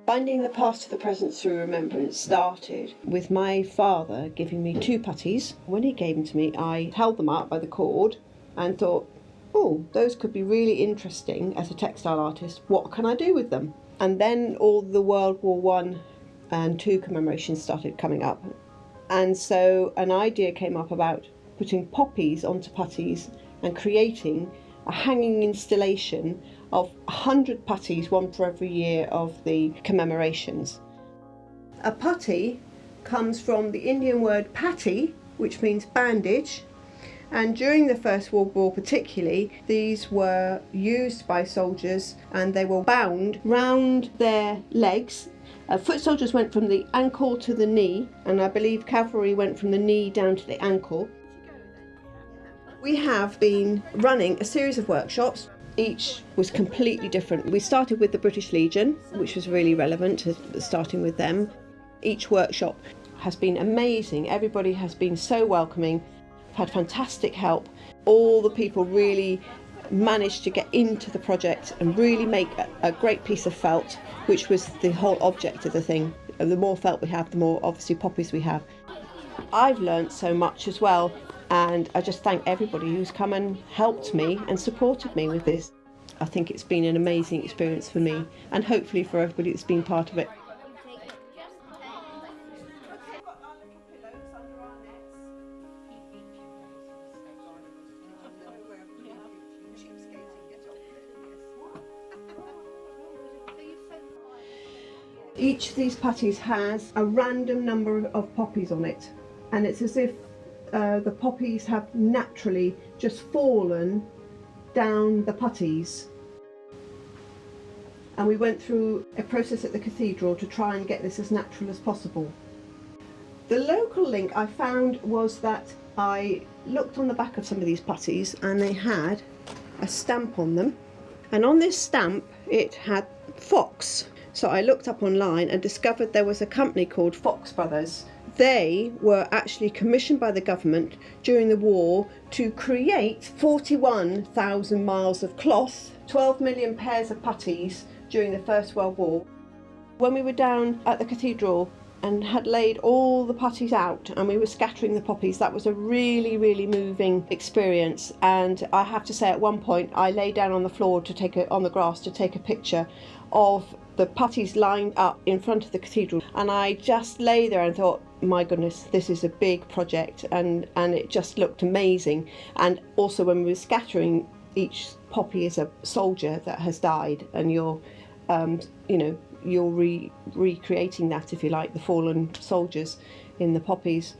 Binding the past to the present through remembrance started with my father giving me 2 puttees. When he gave them to me, I held them up by the cord and thought, oh, those could be really interesting as a textile artist. What can I do with them? And then all the World War I and II commemorations started coming up. And so an idea came up about putting poppies onto puttees and creating a hanging installation of 100 puttees, one for every year of the commemorations. A puttee comes from the Indian word patti, which means bandage, and during the First World War particularly, these were used by soldiers and they were bound round their legs. Foot soldiers went from the ankle to the knee, and I believe cavalry went from the knee down to the ankle. We have been running a series of workshops. Each was completely different. We started with the British Legion, which was really relevant, starting with them. Each workshop has been amazing. Everybody has been so welcoming, had fantastic help. All the people really managed to get into the project and really make a great piece of felt, which was the whole object of the thing. The more felt we have, the more obviously poppies we have. I've learnt so much as well, and I just thank everybody who's come and helped me and supported me with this. I think it's been an amazing experience for me, and hopefully for everybody that's been part of it. Each of these puttees has a random number of poppies on it, and it's as if the poppies have naturally just fallen down the puttees. And we went through a process at the Cathedral to try and get this as natural as possible. The local link I found was that I looked on the back of some of these puttees and they had a stamp on them, and on this stamp it had Fox. So I looked up online and discovered there was a company called Fox Brothers. They were actually commissioned by the government during the war to create 41,000 miles of cloth, 12 million pairs of puttees during the First World War. When we were down at the Cathedral and had laid all the puttees out and we were scattering the poppies, that was a really, really moving experience. And I have to say, at one point I lay down on the floor on the grass to take a picture of the puttees lined up in front of the Cathedral, and I just lay there and thought, my goodness, this is a big project, and it just looked amazing. And also when we were scattering, each poppy is a soldier that has died, and you're recreating that, if you like, the fallen soldiers in the poppies.